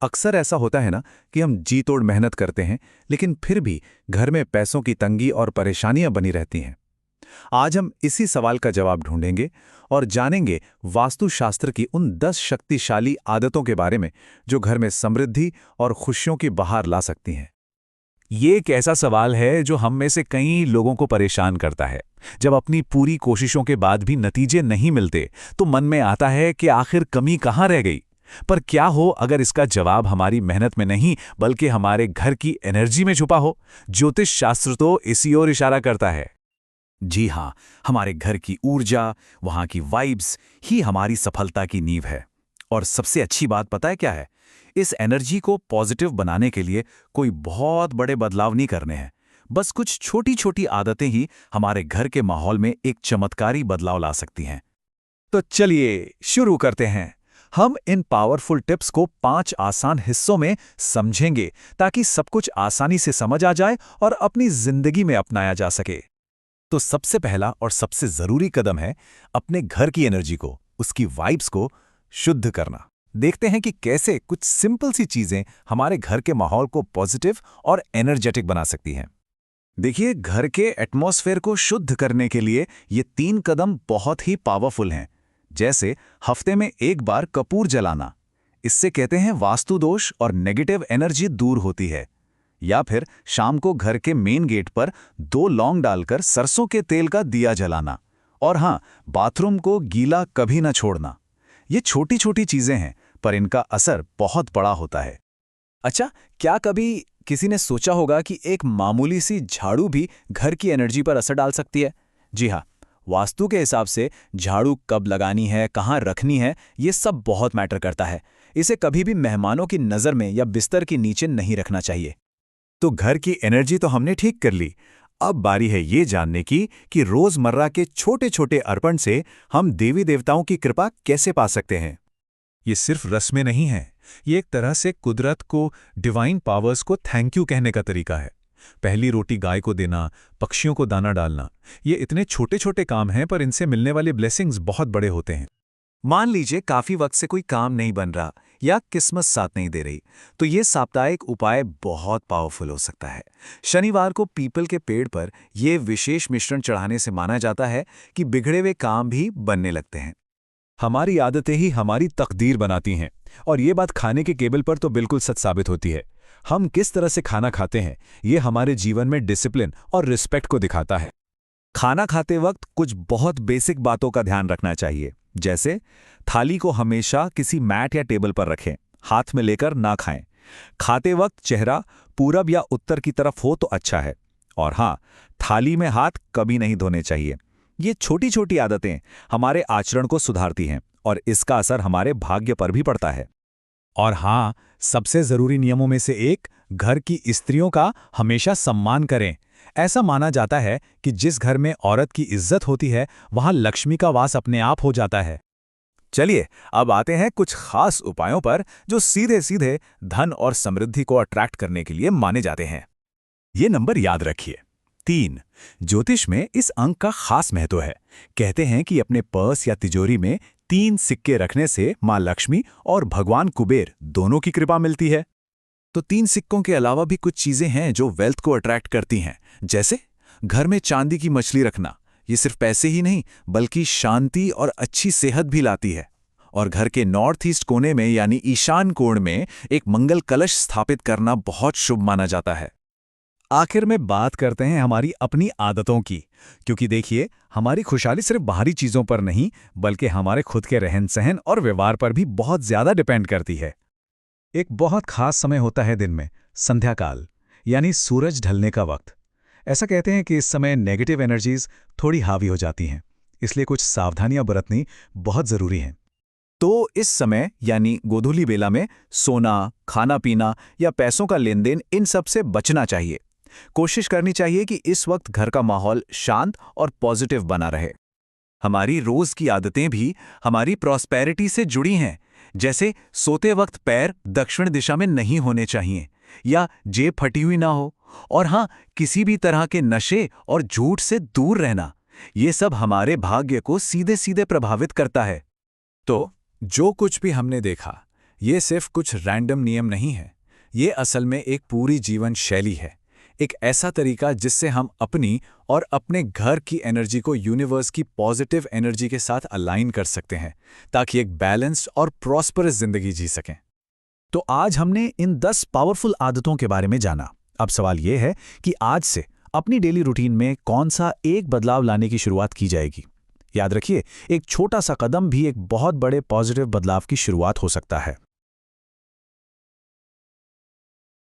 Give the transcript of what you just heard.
अक्सर ऐसा होता है ना कि हम जी तोड़ मेहनत करते हैं, लेकिन फिर भी घर में पैसों की तंगी और परेशानियां बनी रहती हैं। आज हम इसी सवाल का जवाब ढूंढेंगे और जानेंगे वास्तुशास्त्र की उन 10 शक्तिशाली आदतों के बारे में जो घर में समृद्धि और खुशियों की बहार ला सकती हैं। ये एक ऐसा सवाल है जो हम में से कई लोगों को परेशान करता है। जब अपनी पूरी कोशिशों के बाद भी नतीजे नहीं मिलते, तो मन में आता है कि आखिर कमी कहाँ रह गई। पर क्या हो अगर इसका जवाब हमारी मेहनत में नहीं, बल्कि हमारे घर की एनर्जी में छुपा हो? ज्योतिष शास्त्र तो इसी ओर इशारा करता है। जी हाँ, हमारे घर की ऊर्जा, वहां की वाइब्स ही हमारी सफलता की नींव है। और सबसे अच्छी बात पता है क्या है? इस एनर्जी को पॉजिटिव बनाने के लिए कोई बहुत बड़े बदलाव नहीं करने हैं। बस कुछ छोटी छोटी आदतें ही हमारे घर के माहौल में एक चमत्कारी बदलाव ला सकती हैं। तो चलिए शुरू करते हैं। हम इन पावरफुल टिप्स को 5 आसान हिस्सों में समझेंगे, ताकि सब कुछ आसानी से समझ आ जाए और अपनी जिंदगी में अपनाया जा सके। तो सबसे पहला और सबसे जरूरी कदम है अपने घर की एनर्जी को, उसकी वाइब्स को शुद्ध करना। देखते हैं कि कैसे कुछ सिंपल सी चीजें हमारे घर के माहौल को पॉजिटिव और एनर्जेटिक बना सकती हैं। देखिए, घर के एटमॉस्फेयर को शुद्ध करने के लिए ये 3 कदम बहुत ही पावरफुल हैं। जैसे हफ्ते में एक बार कपूर जलाना, इससे कहते हैं वास्तु दोष और नेगेटिव एनर्जी दूर होती है। या फिर शाम को घर के मेन गेट पर 2 लौंग डालकर सरसों के तेल का दिया जलाना। और हाँ, बाथरूम को गीला कभी ना छोड़ना। ये छोटी छोटी चीजें हैं, पर इनका असर बहुत बड़ा होता है। अच्छा, क्या कभी किसी ने सोचा होगा कि एक मामूली सी झाड़ू भी घर की एनर्जी पर असर डाल सकती है? जी हाँ, वास्तु के हिसाब से झाड़ू कब लगानी है, कहाँ रखनी है, ये सब बहुत मैटर करता है। इसे कभी भी मेहमानों की नज़र में या बिस्तर के नीचे नहीं रखना चाहिए। तो घर की एनर्जी तो हमने ठीक कर ली। अब बारी है ये जानने की कि रोजमर्रा के छोटे छोटे अर्पण से हम देवी देवताओं की कृपा कैसे पा सकते हैं। ये सिर्फ रस्में नहीं है, ये एक तरह से कुदरत को, डिवाइन पावर्स को थैंक यू कहने का तरीका है। पहली रोटी गाय को देना, पक्षियों को दाना डालना, ये इतने छोटे छोटे काम हैं, पर इनसे मिलने वाले ब्लेसिंग्स बहुत बड़े होते हैं। मान लीजिए काफी वक्त से कोई काम नहीं बन रहा या किस्मत साथ नहीं दे रही, तो ये साप्ताहिक उपाय बहुत पावरफुल हो सकता है। शनिवार को पीपल के पेड़ पर यह विशेष मिश्रण चढ़ाने से माना जाता है कि बिगड़े हुए काम भी बनने लगते हैं। हमारी आदतें ही हमारी तकदीर बनाती हैं, और ये बात खाने के केबल पर तो बिल्कुल सच साबित होती है। हम किस तरह से खाना खाते हैं, ये हमारे जीवन में डिसिप्लिन और रिस्पेक्ट को दिखाता है। खाना खाते वक्त कुछ बहुत बेसिक बातों का ध्यान रखना चाहिए। जैसे थाली को हमेशा किसी मैट या टेबल पर रखें, हाथ में लेकर ना खाएं। खाते वक्त चेहरा पूरब या उत्तर की तरफ हो तो अच्छा है। और हाँ, थाली में हाथ कभी नहीं धोने चाहिए। ये छोटी छोटी आदतें हमारे आचरण को सुधारती हैं, और इसका असर हमारे भाग्य पर भी पड़ता है। और हाँ, सबसे जरूरी नियमों में से एक, घर की स्त्रियों का हमेशा सम्मान करें। ऐसा माना जाता है कि जिस घर में औरत की इज्जत होती है, वहां लक्ष्मी का वास अपने आप हो जाता है। चलिए, अब आते हैं कुछ खास उपायों पर जो सीधे सीधे धन और समृद्धि को अट्रैक्ट करने के लिए माने जाते हैं। ये नंबर याद रखिए, 3। ज्योतिष में इस अंक का खास महत्व है। कहते हैं कि अपने पर्स या तिजोरी में 3 सिक्के रखने से मां लक्ष्मी और भगवान कुबेर दोनों की कृपा मिलती है। तो 3 सिक्कों के अलावा भी कुछ चीजें हैं जो वेल्थ को अट्रैक्ट करती हैं। जैसे घर में चांदी की मछली रखना, ये सिर्फ पैसे ही नहीं, बल्कि शांति और अच्छी सेहत भी लाती है। और घर के नॉर्थ ईस्ट कोने में यानी ईशान कोण में एक मंगल कलश स्थापित करना बहुत शुभ माना जाता है। आखिर में बात करते हैं हमारी अपनी आदतों की, क्योंकि देखिए, हमारी खुशहाली सिर्फ बाहरी चीजों पर नहीं, बल्कि हमारे खुद के रहन सहन और व्यवहार पर भी बहुत ज्यादा डिपेंड करती है। एक बहुत खास समय होता है दिन में, संध्या काल, यानी सूरज ढलने का वक्त। ऐसा कहते हैं कि इस समय नेगेटिव एनर्जीज थोड़ी हावी हो जाती हैं, इसलिए कुछ सावधानियां बरतनी बहुत जरूरी हैं। तो इस समय यानी गोधूली बेला में सोना, खाना पीना या पैसों का लेन देन, इन सब से बचना चाहिए। कोशिश करनी चाहिए कि इस वक्त घर का माहौल शांत और पॉजिटिव बना रहे। हमारी रोज की आदतें भी हमारी प्रॉस्पेरिटी से जुड़ी हैं। जैसे सोते वक्त पैर दक्षिण दिशा में नहीं होने चाहिए, या जेब फटी हुई ना हो, और हाँ, किसी भी तरह के नशे और झूठ से दूर रहना। ये सब हमारे भाग्य को सीधे सीधे प्रभावित करता है। तो जो कुछ भी हमने देखा, ये सिर्फ कुछ रैंडम नियम नहीं है, ये असल में एक पूरी जीवन शैली है, एक ऐसा तरीका जिससे हम अपनी और अपने घर की एनर्जी को यूनिवर्स की पॉजिटिव एनर्जी के साथ अलाइन कर सकते हैं, ताकि एक बैलेंस्ड और प्रॉस्परस जिंदगी जी सकें। तो आज हमने इन 10 पावरफुल आदतों के बारे में जाना। अब सवाल यह है कि आज से अपनी डेली रूटीन में कौन सा एक बदलाव लाने की शुरुआत की जाएगी। याद रखिए, एक छोटा सा कदम भी एक बहुत बड़े पॉजिटिव बदलाव की शुरुआत हो सकता है।